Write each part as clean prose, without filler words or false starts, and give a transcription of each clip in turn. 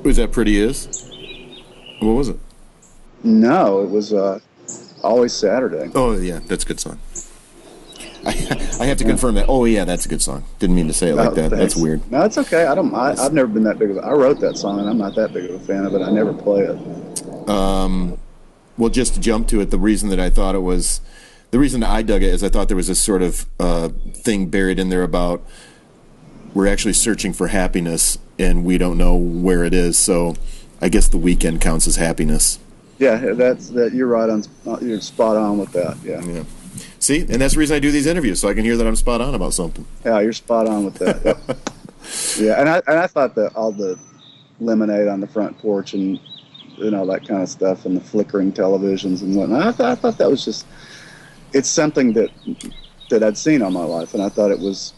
Was that Pretty Is? What was it? No, it was Always Saturday. Oh, yeah, that's a good song. I have to confirm that. Oh, yeah, that's a good song. Didn't mean to say it like that. Thanks. That's weird. No, it's okay. I've never been that big of I wrote that song, and I'm not that big of a fan of it. I never play it. Well, just to jump to it, the reason that I dug it is I thought there was this sort of thing buried in there about we're actually searching for happiness, and we don't know where it is. So I guess The Weeknd counts as happiness. Yeah, you're right on. You're spot on with that. Yeah. See, and that's the reason I do these interviews, so I can hear that I'm spot on about something. Yeah, you're spot on with that. Yep. Yeah, and I thought that all the lemonade on the front porch and that kind of stuff, and the flickering televisions and whatnot. I thought that was just, it's something that I'd seen all my life, and I thought it was,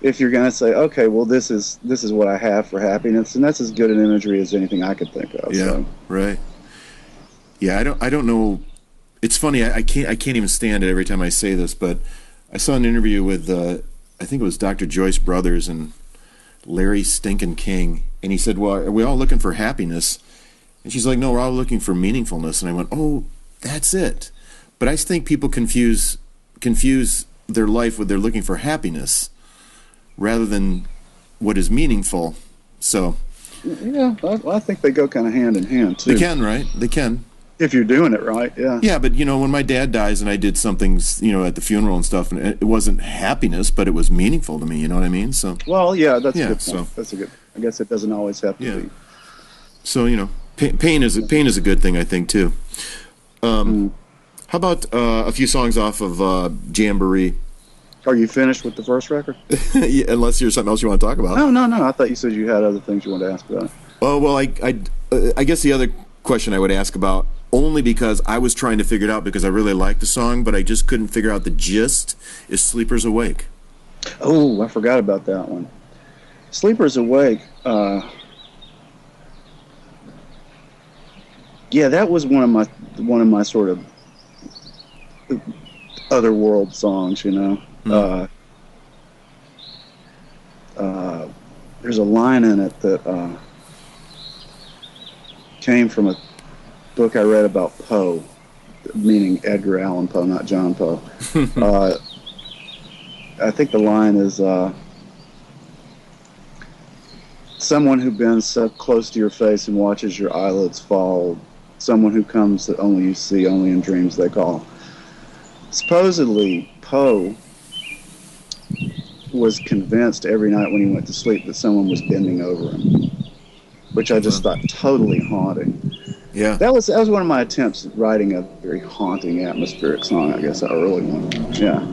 if you're gonna say, okay, well, this is what I have for happiness, and that's as good an imagery as anything I could think of. Yeah, so. Right. Yeah, I don't know. It's funny. I can't even stand it every time I say this, but I saw an interview with I think it was Dr. Joyce Brothers and Larry Stinkin' King, and he said, "Well, are we all looking for happiness?" And she's like, "No, we're all looking for meaningfulness." And I went, "Oh, that's it." But I think people confuse their life with they're looking for happiness rather than what is meaningful. So, yeah, I think they go kind of hand in hand too. They can, right? They can. If you're doing it right, yeah. Yeah, but when my dad dies and I did something, at the funeral and stuff, and it wasn't happiness, but it was meaningful to me. You know what I mean? So. Well, yeah, that's a good point. That's a good. I guess it doesn't always have to be. So pain is a good thing, I think too. How about a few songs off of Jamboree? Are you finished with the first record? Yeah, unless there's something else you want to talk about. No. I thought you said you had other things you wanted to ask about. Oh well, I guess the other question I would ask about, only because I was trying to figure it out because I really liked the song, but I just couldn't figure out the gist, is Sleepers Awake. Oh, I forgot about that one. Sleepers Awake. Yeah, that was one of my sort of otherworld songs, There's a line in it that came from a book I read about Poe, meaning Edgar Allan Poe, not John Poe. I think the line is, someone who bends so close to your face and watches your eyelids fall, someone who comes that only you see, only in dreams they call. Supposedly, Poe was convinced every night when he went to sleep that someone was bending over him, which I just thought totally haunting. Yeah, that was one of my attempts at writing a very haunting, atmospheric song. I guess I really want. Yeah,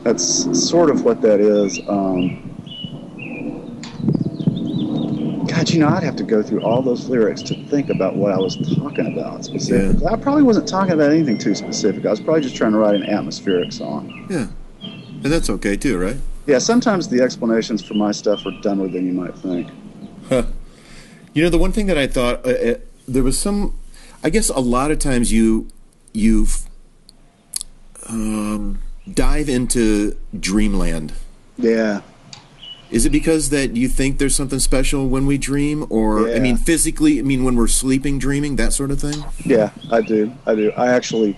that's sort of what that is. God, I'd have to go through all those lyrics to think about what I was talking about specifically. Yeah. I probably wasn't talking about anything too specific. I was probably just trying to write an atmospheric song. Yeah, and that's okay too, right? Yeah, sometimes the explanations for my stuff are dumber than you might think. Huh. The one thing that I thought, there was some, I guess a lot of times you dive into dreamland. Yeah. Is it because that you think there's something special when we dream, or yeah. Physically, when we're sleeping, dreaming, that sort of thing? Yeah, I do. I actually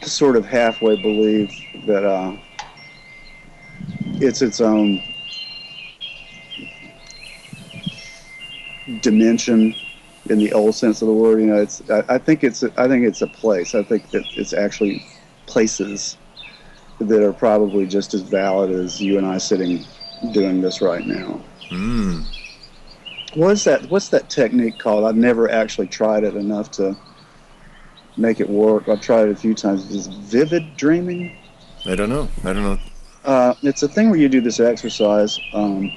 sort of halfway believe that it's its own dimension in the old sense of the word. I think it's a place. I think that it's actually places that are probably just as valid as you and I sitting doing this right now. What's that technique called? I've never actually tried it enough to make it work. I've tried it a few times. Is vivid dreaming? I don't know. It's a thing where you do this exercise. A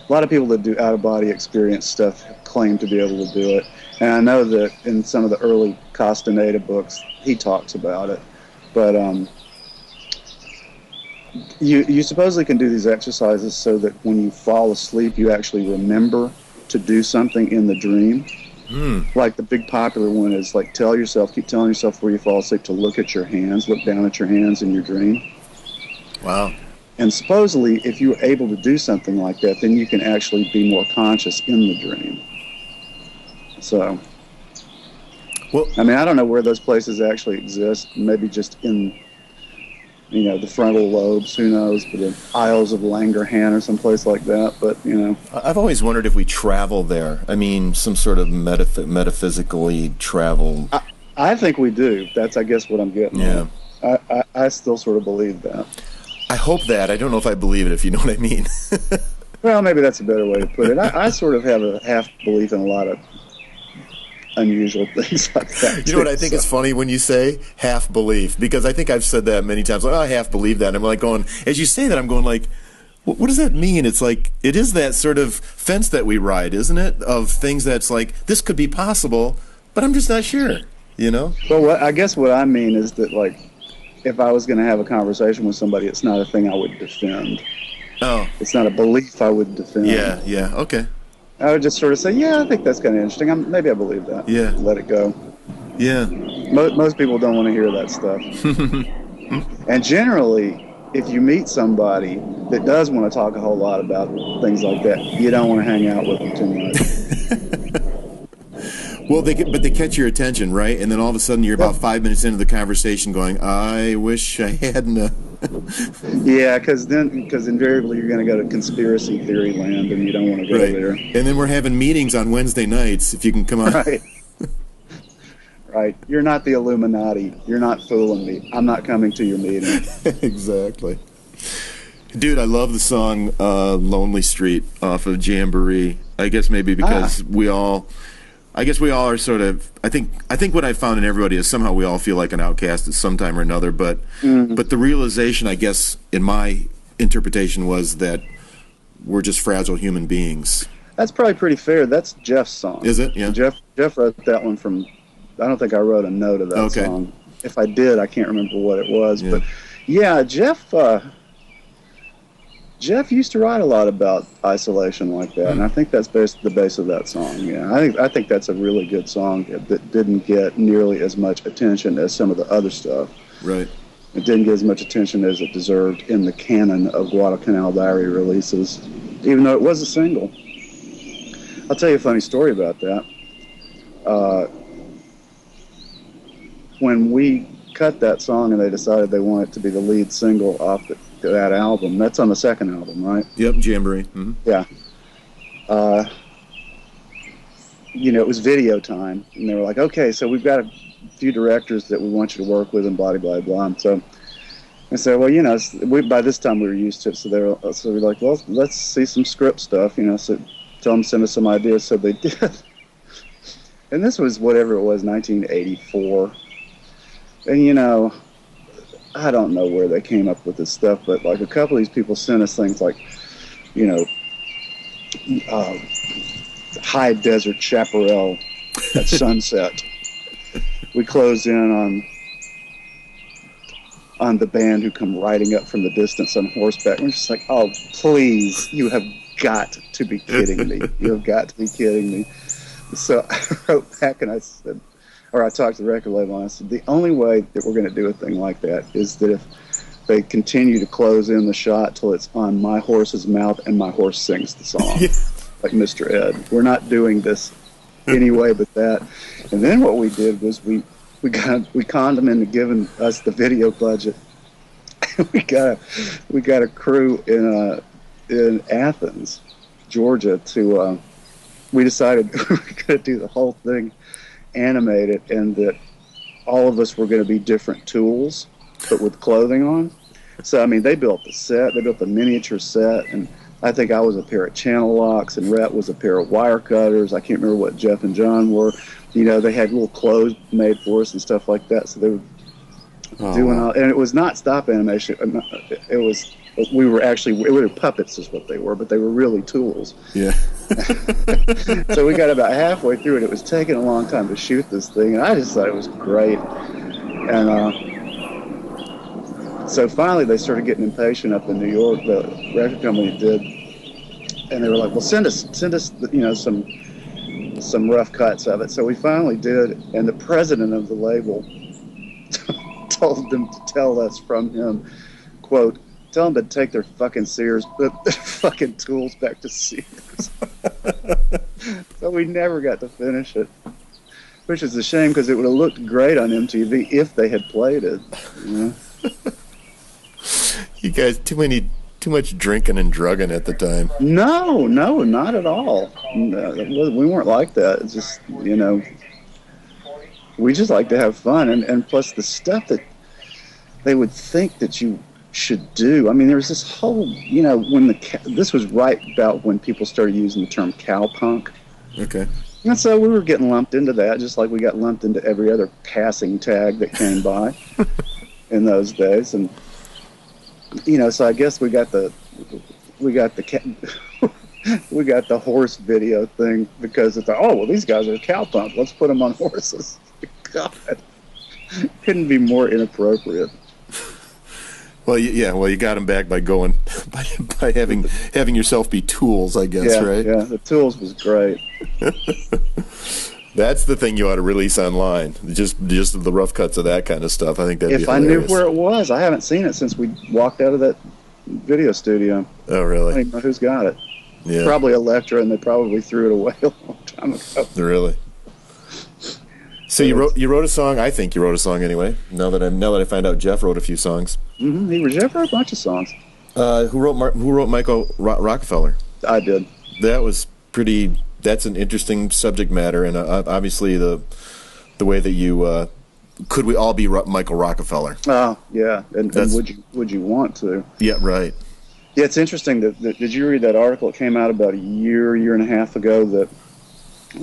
lot of people that do out-of-body experience stuff claim to be able to do it. And I know that in some of the early Castaneda books, he talks about it. But you supposedly can do these exercises so that when you fall asleep, you actually remember to do something in the dream. Like the big popular one is like keep telling yourself where you fall asleep to look at your hands, look down at your hands in your dream. Wow. And supposedly, if you're able to do something like that, then you can actually be more conscious in the dream. So, Well, I mean, I don't know where those places actually exist. Maybe just in, the frontal lobes, who knows, but in Isles of Langerhans or someplace like that. But, I've always wondered if we travel there. I mean, some sort of metaphysically travel. I think we do. That's, I guess, what I'm getting Yeah. at. I still sort of believe that. I hope that. I don't know if I believe it, if you know what I mean. Well, maybe that's a better way to put it. I sort of have a half belief in a lot of unusual things like that. You know what I think is funny when you say half belief? Because I think I've said that many times. Like, I half believe that. And I'm like going, as you say that, I'm going like, what does that mean? It's like, it is that sort of fence that we ride, isn't it? Of things that's like, this could be possible, but I'm just not sure, Well, I guess what I mean is that, like, if I was going to have a conversation with somebody, it's not a thing I would defend. Oh. It's not a belief I would defend. Yeah, okay. I would just sort of say, yeah, I think that's kind of interesting. Maybe I believe that. Yeah. Let it go. Yeah. Most people don't want to hear that stuff. And generally, if you meet somebody that does want to talk a whole lot about things like that, you don't want to hang out with them too much. Well, they catch your attention, right? And then all of a sudden, you're about 5 minutes into the conversation, going, "I wish I hadn't." Yeah, because invariably you're going to go to conspiracy theory land, and you don't want to go there. And then we're having meetings on Wednesday nights. If you can come on, right? Right. You're not the Illuminati. You're not fooling me. I'm not coming to your meeting. Exactly. Dude, I love the song "Lonely Street" off of Jamboree. I guess maybe because we all are sort of. I think what I found in everybody is somehow we all feel like an outcast at some time or another. But but the realization, I guess, in my interpretation, was that we're just fragile human beings. That's probably pretty fair. That's Jeff's song. Is it? Yeah. Jeff wrote that one from. I don't think I wrote a note of that song. If I did, I can't remember what it was. Yeah. But yeah, Jeff used to write a lot about isolation like that, and I think that's the base of that song. Yeah, I think that's a really good song that didn't get nearly as much attention as some of the other stuff. Right. It didn't get as much attention as it deserved in the canon of Guadalcanal Diary releases, even though it was a single. I'll tell you a funny story about that. When we cut that song and they decided they wanted it to be the lead single off that album, that's on the second album, right? Yep, Jamboree. Mm-hmm. Yeah. It was video time, and they were like, okay, so we've got a few directors that we want you to work with, and blah, blah, blah. And so I said, well, by this time we were used to it, so they were like, well, let's see some script stuff, so tell them to send us some ideas. So they did. And this was whatever it was, 1984. And, I don't know where they came up with this stuff, but like a couple of these people sent us things like, high desert chaparral at sunset. We close in on the band who come riding up from the distance on horseback. We're just like, oh, please, you have got to be kidding me. You have got to be kidding me. So I wrote back and I said, or I talked to the record label and I said, the only way that we're going to do a thing like that is that if they continue to close in the shot till it's on my horse's mouth and my horse sings the song, like Mr. Ed. We're not doing this any way but that. And then what we did was we conned them into giving us the video budget. we got a crew in Athens, Georgia, to we decided we were going to do the whole thing animated, and that all of us were going to be different tools, but with clothing on. So, I mean, they built the set, they built the miniature set, and I think I was a pair of channel locks, and Rhett was a pair of wire cutters. I can't remember what Jeff and John were. They had little clothes made for us and stuff like that, so they were doing all, and it was not stop animation. It was, we were puppets is what they were, but they were really tools. Yeah. So we got about halfway through it. It was taking a long time to shoot this thing, and I just thought it was great. And so finally they started getting impatient up in New York. The record company did, and they were like, well, send us some rough cuts of it. So we finally did, and the president of the label told them to tell us from him, quote, Tell them to take their fucking Sears, their fucking tools back to Sears. So we never got to finish it, which is a shame because it would have looked great on MTV if they had played it. You know? You guys, too much drinking and drugging at the time. No, not at all. No, we weren't like that. It's just, you know, we just like to have fun, and plus the stuff that they would think that you should do. I mean, there was this whole, you know, this was right about when people started using the term cowpunk. Okay. And so we were getting lumped into that, just like we got lumped into every other passing tag that came by in those days. And you know, so I guess we got the we got the horse video thing because it's like, oh well, these guys are cowpunk. Let's put them on horses. God, couldn't be more inappropriate. Well, you got them back by going by having yourself be tools, I guess, right? Yeah, the tools was great. That's the thing you ought to release online. Just the rough cuts of that kind of stuff. I think that'd be hilarious. If I knew where it was, I haven't seen it since we walked out of that video studio. Oh, really? I don't even know who's got it. Yeah. Probably Elektra, and they probably threw it away a long time ago. Really? So you wrote a song. I think you wrote a song anyway. Now that I find out Jeff wrote a few songs. Mm-hmm. Jeff wrote a bunch of songs. Who wrote Michael Rockefeller? I did. That was pretty. That's an interesting subject matter, and obviously the way that you could we all be Michael Rockefeller? Oh yeah, and would you want to? Yeah, right. Yeah, it's interesting. Did you read that article? It came out about a year and a half ago that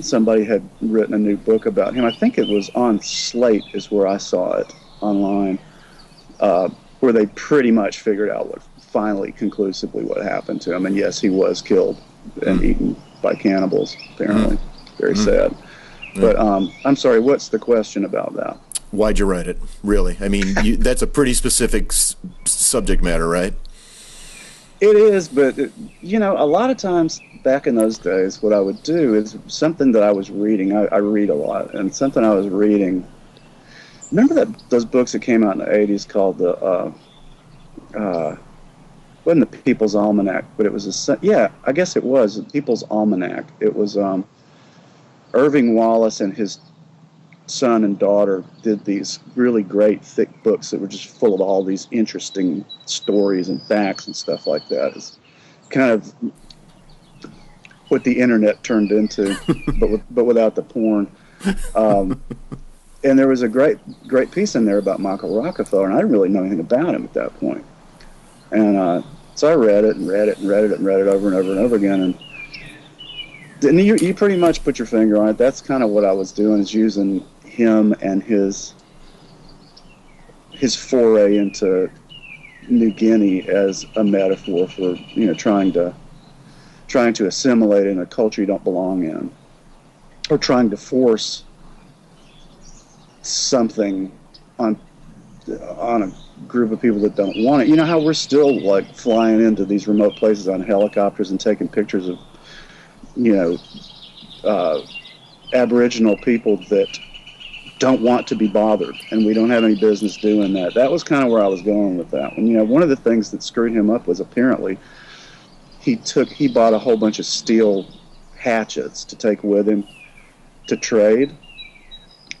somebody had written a new book about him. I think it was on Slate is where I saw it online, where they pretty much figured out conclusively what happened to him. And yes, he was killed and eaten by cannibals, apparently. Very sad. But I'm sorry, what's the question about that? Why'd you write it, really? I mean, that's a pretty specific subject matter, right? It is, but, you know, a lot of times back in those days, what I would do is something that I was reading. I read a lot, and something I was reading. Remember those books that came out in the 80s called wasn't the People's Almanac, but it was I guess it was the People's Almanac. It was Irving Wallace and his son and daughter did these really great thick books that were just full of all these interesting stories and facts and stuff like that. It's kind of what the internet turned into, but without the porn. And there was a great piece in there about Michael Rockefeller, and I didn't really know anything about him at that point. And so I read it over and over and over again. And you pretty much put your finger on it. That's kind of what I was doing, is using him and his foray into New Guinea as a metaphor for, you know, trying to assimilate in a culture you don't belong in, or trying to force something on a group of people that don't want it. You know how we're still like flying into these remote places on helicopters and taking pictures of, you know, Aboriginal people that don't want to be bothered, and we don't have any business doing that. That was kind of where I was going with that one. You know, one of the things that screwed him up was apparently he bought a whole bunch of steel hatchets to take with him to trade.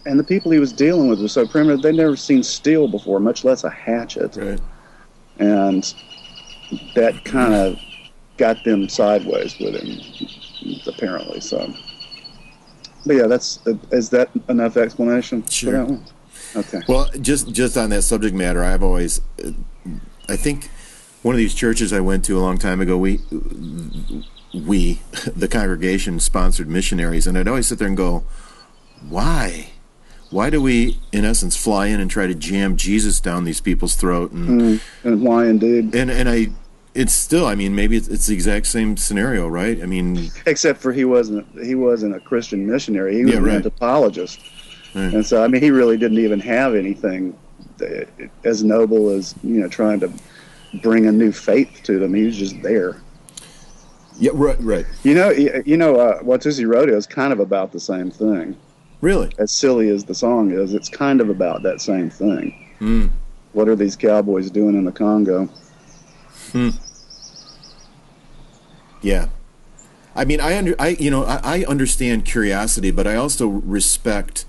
And the people he was dealing with were so primitive, they'd never seen steel before, much less a hatchet. Right. And that kind of got them sideways with him, apparently. So, but yeah, is that enough explanation for that one? Okay. Well, just on that subject matter, I think one of these churches I went to a long time ago, we the congregation sponsored missionaries, and I'd always sit there and go, why? Why do we, in essence, fly in and try to jam Jesus down these people's throat? And why indeed? And it's still, I mean, maybe it's the exact same scenario, right? I mean, except for he wasn't a Christian missionary. He was an anthropologist, right. And so I mean, he really didn't even have anything as noble as, you know, trying to bring a new faith to them. He was just there. Yeah, right. You know, Watusi Rodeo is kind of about the same thing. Really? As silly as the song is, it's kind of about that same thing. What are these cowboys doing in the Congo? Yeah. I mean, I understand curiosity, but I also respect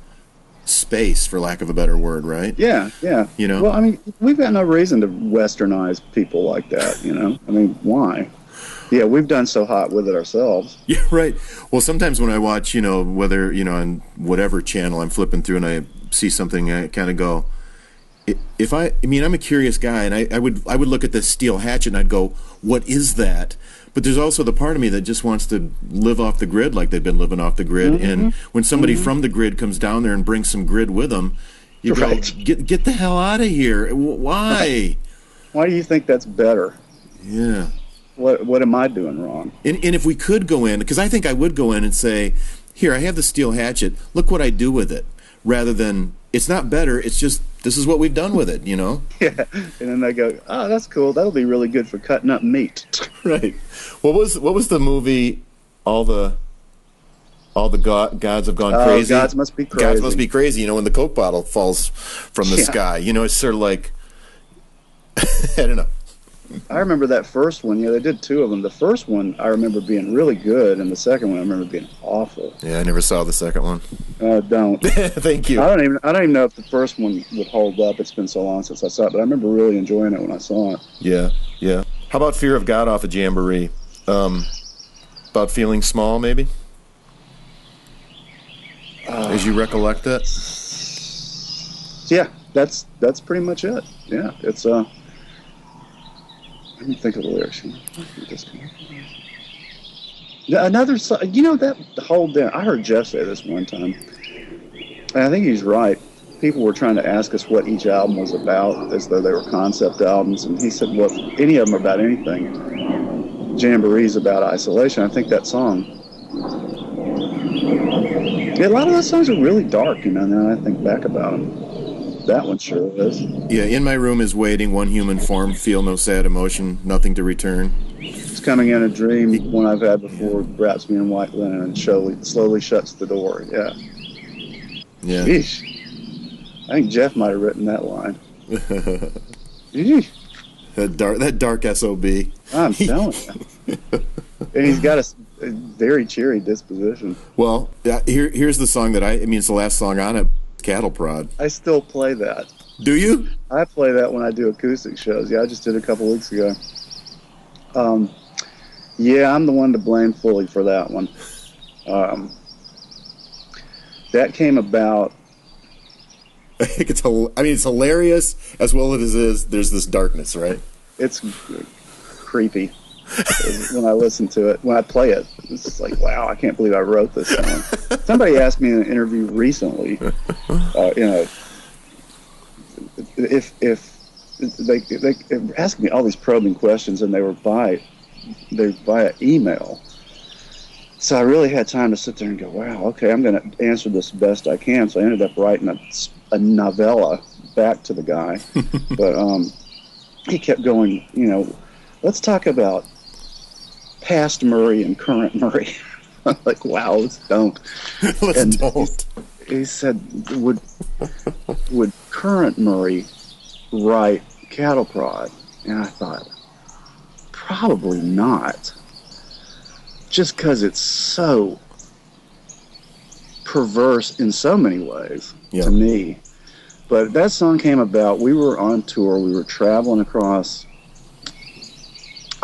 space, for lack of a better word, right? Yeah, yeah. You know? Well, I mean, we've got no reason to westernize people like that, you know? I mean, why? Yeah, we've done so hot with it ourselves. Yeah, right. Well, sometimes when I watch, whether, on whatever channel I'm flipping through and I see something, I kind of go, I'm a curious guy, and I would look at this steel hatchet and I'd go, what is that? But there's also the part of me that just wants to live off the grid like they've been living off the grid. Mm-hmm. And when somebody from the grid comes down there and brings some grid with them, you go, get the hell out of here. Why? Right. Why do you think that's better? Yeah. What am I doing wrong? And if we could go in, because I think I would go in and say, here, I have the steel hatchet. Look what I do with it. Rather than, it's not better, it's just, this is what we've done with it, Yeah. And then they go, oh, that's cool. That'll be really good for cutting up meat. Right. What was the movie, All the gods have gone crazy? Gods must be crazy. Gods must be crazy, when the Coke bottle falls from the sky. It's sort of like, I don't know. I remember that first one. Yeah, they did two of them. The first one I remember being really good, and the second one I remember being awful. Yeah, I never saw the second one. Don't. Thank you. I don't even know if the first one would hold up. It's been so long since I saw it, but I remember really enjoying it when I saw it. Yeah, yeah. How about Fear of God off of Jamboree? About feeling small, maybe? As you recollect it? Yeah, that's pretty much it. Yeah, it's let me think of the lyrics. Another song, that whole damn. I heard Jeff say this one time, and I think he's right. People were trying to ask us what each album was about, as though they were concept albums, and he said, "Well, if any of them are about anything, Jamboree's about isolation." I think that song. Yeah, a lot of those songs are really dark, now I think back about them. That one sure is. Yeah, In My Room Is Waiting, One Human Form, Feel No Sad Emotion, Nothing to Return. It's coming in a dream, one I've had before, wraps me in white linen and slowly shuts the door. Yeah. Yeah. Yeesh. I think Jeff might have written that line. that dark SOB. I'm telling you. And he's got a very cheery disposition. Well, here's the song that it's the last song on it. Cattle Prod. I still play that. Do you? I play that when I do acoustic shows. Yeah, I just did a couple weeks ago. Yeah, I'm the one to blame fully for that one. That came about. I think it's hilarious as well as it is. There's this darkness, right? It's creepy when I listen to it. When I play it, it's just like, wow, I can't believe I wrote this song. Somebody asked me in an interview recently, if they asked me all these probing questions, and they were via email. So I really had time to sit there and go, wow, okay, I'm going to answer this best I can. So I ended up writing a novella back to the guy, but he kept going, let's talk about past Murray and current Murray. I'm like, wow, let's don't. Don't. He said, would current Murray write Cattle Prod? And I thought, probably not. Just because it's so perverse in so many ways to me. But that song came about, we were on tour, we were traveling across,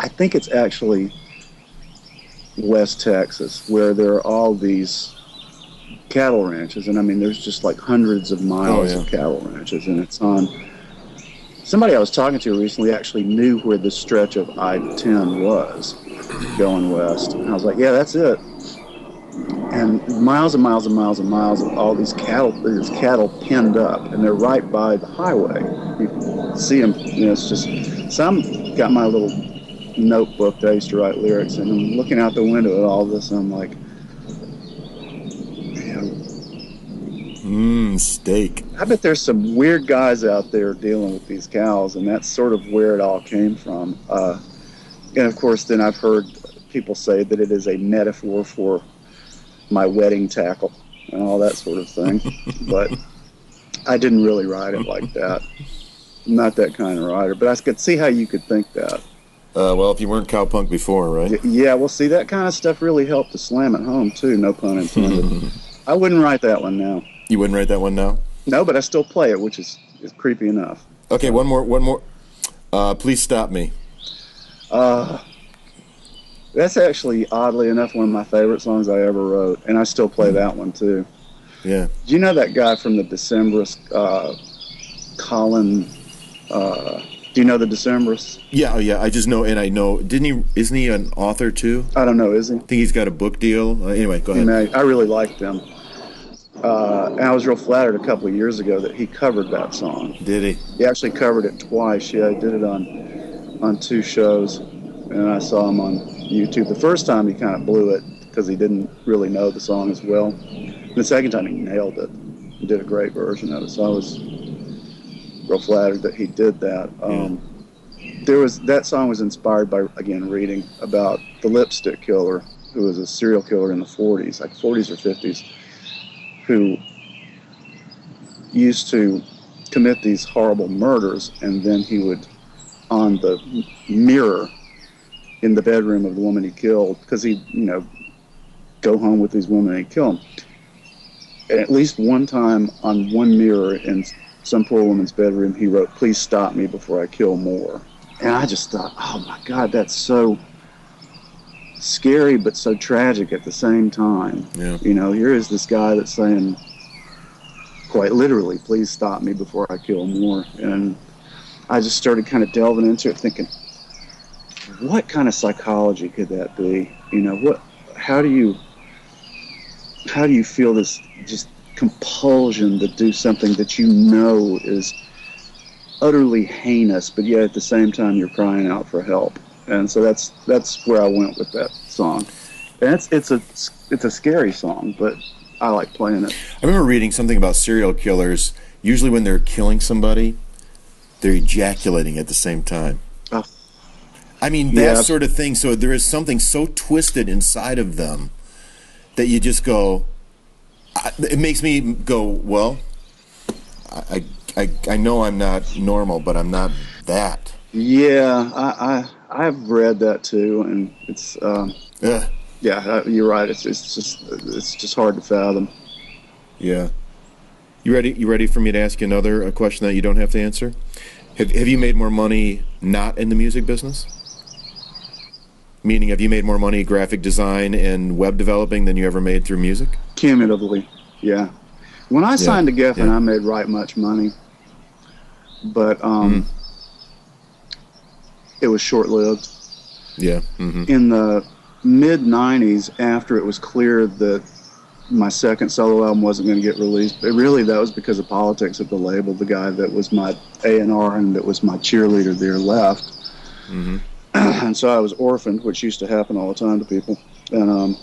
I think it's actually West Texas, where there are all these cattle ranches, and there's just like hundreds of miles of cattle ranches, and it's on. Somebody I was talking to recently actually knew where the stretch of I-10 was going west, and I was like, yeah, that's it. And miles and miles and miles and miles of all these cattle penned up, and they're right by the highway. You see them, it's just. So I'm got my little notebook that I used to write lyrics, and I'm looking out the window at all this, and I'm like, steak. I bet there's some weird guys out there dealing with these cows, and that's sort of where it all came from. And of course, then I've heard people say that it is a metaphor for my wedding tackle and all that sort of thing. But I didn't really write it like that. I'm not that kind of writer, but I could see how you could think that. Well, if you weren't cowpunk before, right? Yeah, well, see, that kind of stuff really helped to slam it home, too, no pun intended. I wouldn't write that one now. You wouldn't write that one now? No, but I still play it, which is creepy enough. Okay, one more. Please Stop Me. That's actually, oddly enough, one of my favorite songs I ever wrote, and I still play that one, too. Yeah. Do you know that guy from the Decemberists, Colin? Do you know the Decemberists? Yeah, I just know, and I know. Isn't he an author too? I don't know. Is he? I think he's got a book deal. Anyway, go ahead. I really liked them. And I was real flattered a couple of years ago that he covered that song. Did he? He actually covered it twice. Yeah, he did it on 2 shows, and I saw him on YouTube. The first time he kind of blew it because he didn't really know the song as well. And the second time he nailed it. He did a great version of it. So I was real flattered that he did that. That song was inspired by, again, reading about the lipstick killer, who was a serial killer in the 40s, like 40s or 50s, who used to commit these horrible murders, and then he would, on the mirror in the bedroom of the woman he killed, because he'd, go home with these women and he'd kill them. And at least one time on one mirror in some poor woman's bedroom, he wrote, "Please stop me before I kill more." And I just thought, oh my God, that's so scary but so tragic at the same time. Yeah. Here is this guy that's saying, quite literally, "Please stop me before I kill more." And I just started kind of delving into it, thinking, what kind of psychology could that be? How do you feel this just compulsion to do something that is utterly heinous, but yet at the same time you're crying out for help? And so that's where I went with that song. And it's a scary song, but I like playing it. I remember reading something about serial killers. Usually when they're killing somebody, they're ejaculating at the same time. Oh. I mean, that sort of thing. So there is something so twisted inside of them that you just go, it makes me go, well, I know I'm not normal, but I'm not that. Yeah, I've read that too, and it's yeah, you're right. It's just hard to fathom. Yeah. You ready for me to ask you a question that you don't have to answer? Have you made more money not in the music business? Meaning, have you made more money graphic design and web developing than you ever made through music? Cumulatively, yeah. When I signed to Geffen, I made right much money, but it was short-lived. Yeah. Mm-hmm. In the mid-'90s, after it was clear that my second solo album wasn't going to get released, but really that was because of politics at the label. The guy that was my A&R and that was my cheerleader there left. Mm-hmm. And so I was orphaned, which used to happen all the time to people. And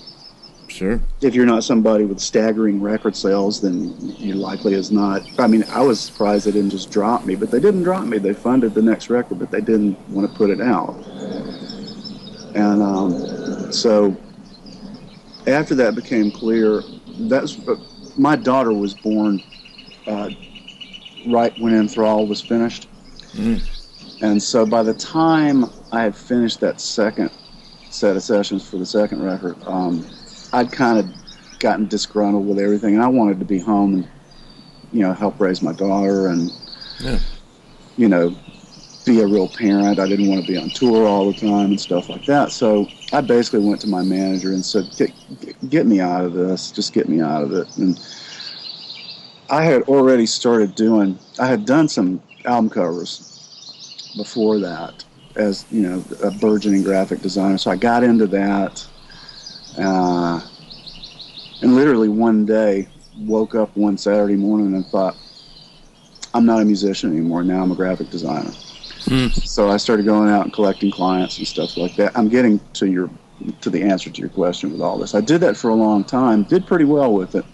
sure, if you're not somebody with staggering record sales, then you likely is not. I mean, I was surprised they didn't just drop me, but they didn't drop me. They funded the next record, but they didn't want to put it out. And so after that became clear, my daughter was born right when Enthrall was finished. Mm. And so by the time I had finished that second set of sessions for the second record, I'd kind of gotten disgruntled with everything, and I wanted to be home and, help raise my daughter and, be a real parent. I didn't want to be on tour all the time and stuff like that. So I basically went to my manager and said, get me out of this. Just get me out of it. And I had already I had done some album covers before that as, a burgeoning graphic designer. So I got into that. And literally one day, woke up one Saturday morning and thought, I'm not a musician anymore. Now I'm a graphic designer. Mm. So I started going out and collecting clients and stuff like that. I'm getting to the answer to your question with all this. I did that for a long time, did pretty well with it.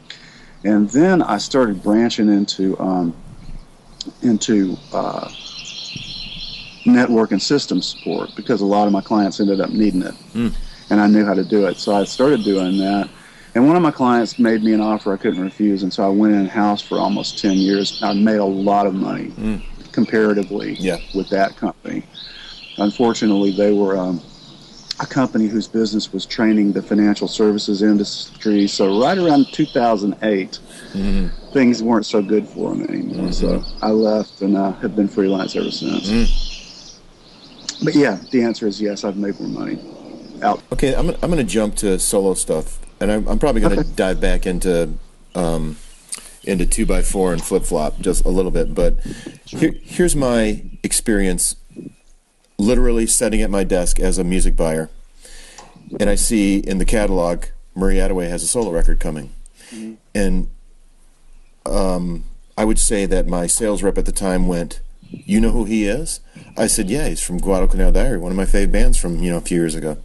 And then I started branching into network and system support because a lot of my clients ended up needing it. Mm. And I knew how to do it. So I started doing that. And one of my clients made me an offer I couldn't refuse, and so I went in-house for almost 10 years. I made a lot of money comparatively with that company. unfortunately, they were a company whose business was training the financial services industry. So right around 2008, things weren't so good for them anymore. So I left and have been freelance ever since. But yeah, the answer is yes. I've made more money out. Okay, I'm going to jump to solo stuff, and I'm probably going to dive back into 2x4 and flip flop just a little bit. But here's my experience. Literally sitting at my desk as a music buyer, and I see in the catalog Murray Attaway has a solo record coming, and I would say that my sales rep at the time went, "You know who he is?" I said, "Yeah, he's from Guadalcanal Diary, one of my fave bands from a few years ago."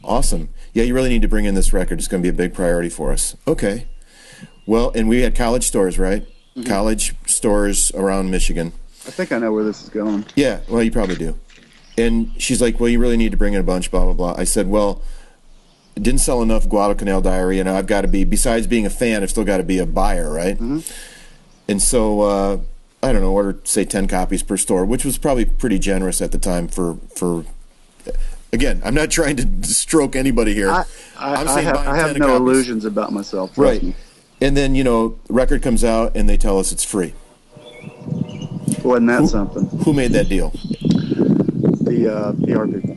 "Awesome. Yeah, you really need to bring in this record. It's going to be a big priority for us." "Okay." Well, and we had college stores, right? College stores around Michigan. I think I know where this is going. Yeah, well, you probably do. And she's like, "Well, you really need to bring in a bunch, blah, blah, blah." I said, "Well, it didn't sell enough Guadalcanal Diary, and I've got to be, besides being a fan, I've still got to be a buyer, right?" And so, I don't know, ordered, say, 10 copies per store, which was probably pretty generous at the time for again, I'm not trying to stroke anybody here. I have no illusions about myself. Right. Me. And then, record comes out, and they tell us it's free. Wasn't that something? Who made that deal? The PR people,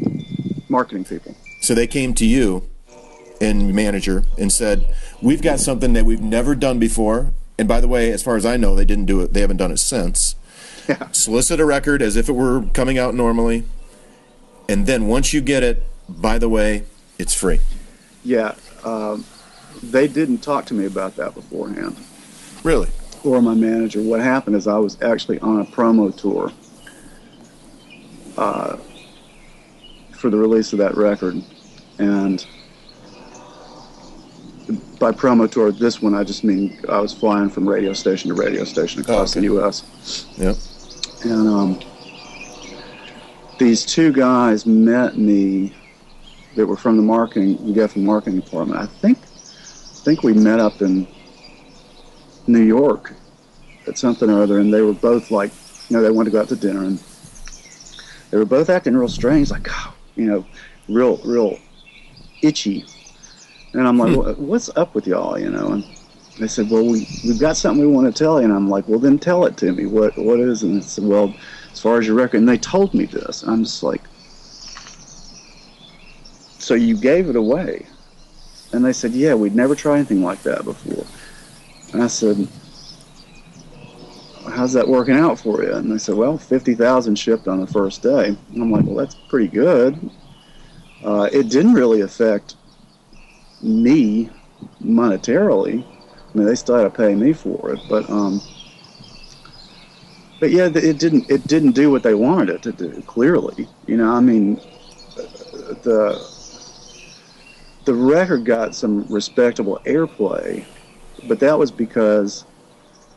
marketing people. So they came to you and manager and said, "We've got something that we've never done before. And by the way, as far as I know, they didn't do it. They haven't done it since. Yeah. Solicit a record as if it were coming out normally. And then once you get it, by the way, it's free." Yeah. They didn't talk to me about that beforehand. Really? Or my manager. What happened is I was actually on a promo tour for the release of that record, and by promo tour, this one I just mean I was flying from radio station to radio station across the U.S. Yep. And these two guys met me that were from the Geffen marketing department. I think we met up in New York at something or other, and they were both like, they wanted to go out to dinner, and they were both acting real strange, like, real itchy. And I'm like, "What's up with y'all?" And they said, "Well, we've got something we want to tell you." And I'm like, "Well, then tell it to me. What is it?" And they said, "Well, as far as your record," and they told me this. And I'm just like, "So you gave it away?" And they said, "Yeah, we'd never tried anything like that before." And I said, "How's that working out for you?" And they said, "Well, 50,000 shipped on the first day." And I'm like, "Well, that's pretty good." It didn't really affect me monetarily. I mean, they still had to pay me for it, but yeah, it didn't do what they wanted it to do. Clearly, I mean, the record got some respectable airplay, but that was because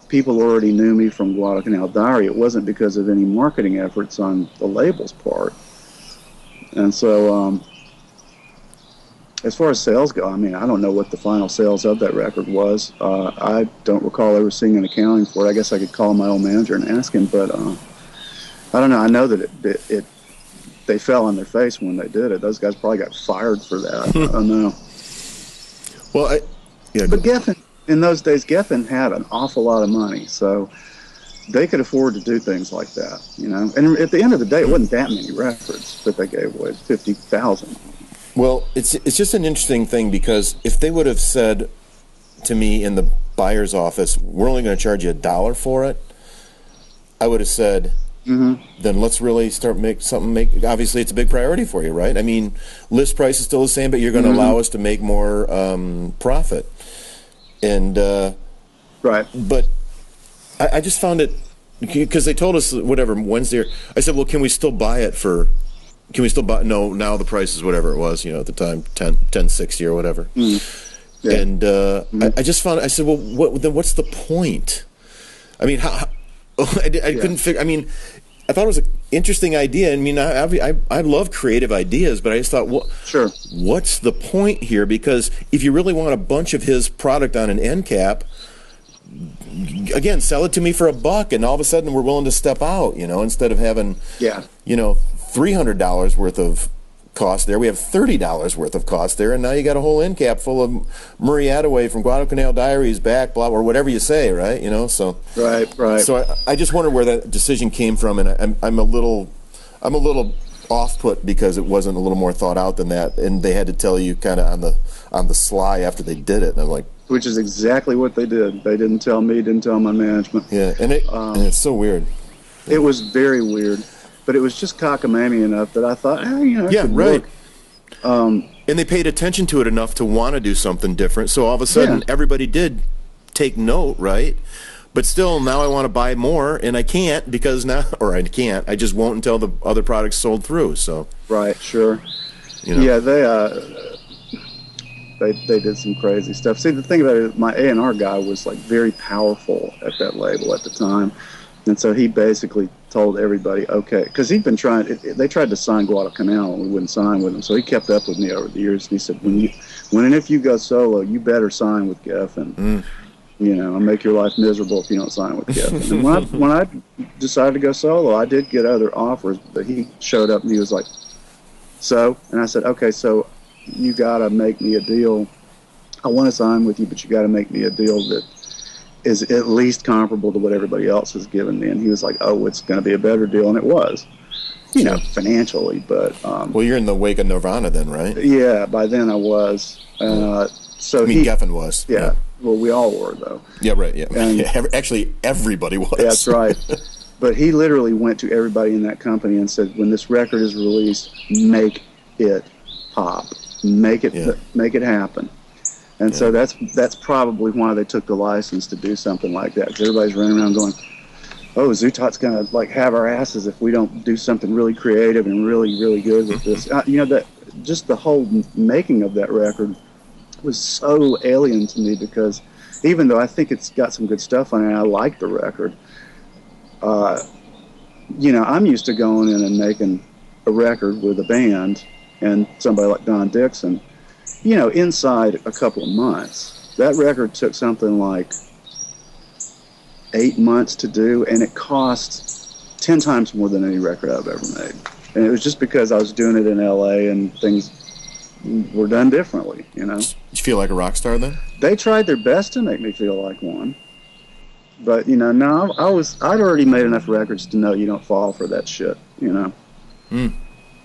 people already knew me from Guadalcanal Diary. It wasn't because of any marketing efforts on the label's part. And so, as far as sales go, I mean, I don't know what the final sales of that record was. I don't recall ever seeing an accounting for it. I guess I could call my old manager and ask him, but I don't know. I know that they fell on their face when they did it. Those guys probably got fired for that. I don't know. Well, but Geffen, in those days, Geffen had an awful lot of money, so they could afford to do things like that, And at the end of the day, it wasn't that many records that they gave away. 50,000. Well, it's just an interesting thing, because if they would have said to me in the buyer's office, "We're only going to charge you $1 for it," I would have said, then let's really start obviously it's a big priority for you, right? I mean, list price is still the same, but you're going to allow us to make more profit. And right. But I just found it, because they told us whatever Wednesday. I said, "Well, can we still buy it for? Can we still buy?" "No, now the price is whatever it was, at the time, $10.60 or whatever." Yeah. And I just found. I said, "Well, then what's the point?" I mean, I couldn't figure. I mean, I thought it was an interesting idea. I mean, I love creative ideas, but I just thought, sure, what's the point here? Because if you really want a bunch of his product on an end cap, again, sell it to me for $1, and all of a sudden we're willing to step out, instead of having, $300 worth of cost there. We have $30 worth of cost there, and now you got a whole end cap full of Murray Attaway from Guadalcanal Diaries back, blah, or whatever you say, right? You know, so right. So I just wonder where that decision came from, and I'm a little off-put because it wasn't a little more thought out than that, and they had to tell you kind of on the sly after they did it, and I'm like, which is exactly what they did. They didn't tell me, didn't tell my management. Yeah, and it's so weird. It was very weird, but it was just cockamamie enough that I thought, yeah, right. Work. And they paid attention to it enough to want to do something different. So all of a sudden, everybody did take note, right? But still, now I want to buy more, and I can't because now, or I can't. I just won't until the other products sold through. So right, sure. You know. Yeah, they did some crazy stuff. See, the thing about it, my A&R guy was like very powerful at that label at the time. And so he basically told everybody, okay, because he'd been they tried to sign Guadalcanal and we wouldn't sign with him. So he kept up with me over the years. And he said, when and if you go solo, you better sign with Geffen. I'll make your life miserable if you don't sign with Geffen. And when I decided to go solo, I did get other offers, but he showed up and he was like, so? And I said, okay, so you got to make me a deal. I want to sign with you, but you got to make me a deal that is at least comparable to what everybody else has given me. And he was like, oh, it's going to be a better deal. And it was, financially. But well, you're in the wake of Nirvana then, right? Yeah, by then I was. So Geffen was. Yeah. Well, we all were, though. Yeah, right, yeah. And, actually, everybody was. That's right. But he literally went to everybody in that company and said, when this record is released, make it pop. Make it happen. And so that's probably why they took the license to do something like that. Because everybody's running around going, oh, Zutot's going to like have our asses if we don't do something really creative and really, really good with this. That just the whole making of that record was so alien to me because even though I think it's got some good stuff on it, I like the record. I'm used to going in and making a record with a band and somebody like Don Dixon, inside a couple of months. That record took something like 8 months to do, and it cost 10 times more than any record I've ever made. And it was just because I was doing it in L.A. and things were done differently, Did you feel like a rock star then? They tried their best to make me feel like one. But, no, I'd already made enough records to know you don't fall for that shit, You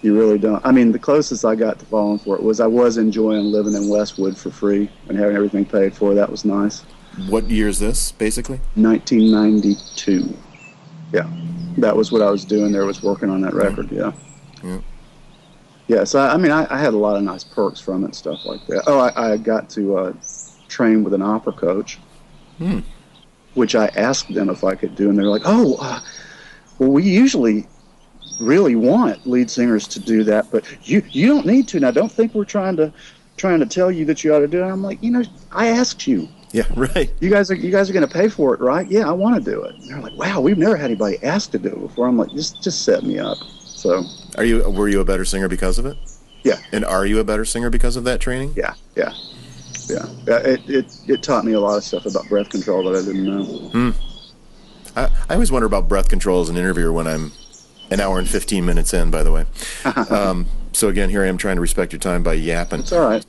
really don't. I mean, the closest I got to falling for it was I was enjoying living in Westwood for free and having everything paid for. That was nice. What year is this, basically? 1992. Yeah. That was what I was doing there, was working on that record, yeah. Yeah, so, I had a lot of nice perks from it and stuff like that. Oh, I got to train with an opera coach, which I asked them if I could do, and they were like, well, we usually really want lead singers to do that, but you don't need to. Now, don't think we're trying to tell you that you ought to do it. I'm like, I asked you. Yeah, right. You guys are going to pay for it, right? Yeah, I want to do it. And they're like, wow, we've never had anybody ask to do it before. I'm like, just set me up. So, were you a better singer because of it? Yeah. And are you a better singer because of that training? Yeah. It taught me a lot of stuff about breath control that I didn't know. I always wonder about breath control as an interviewer when I'm an hour and 15 minutes in, by the way. So again, here I am trying to respect your time by yapping. It's all right.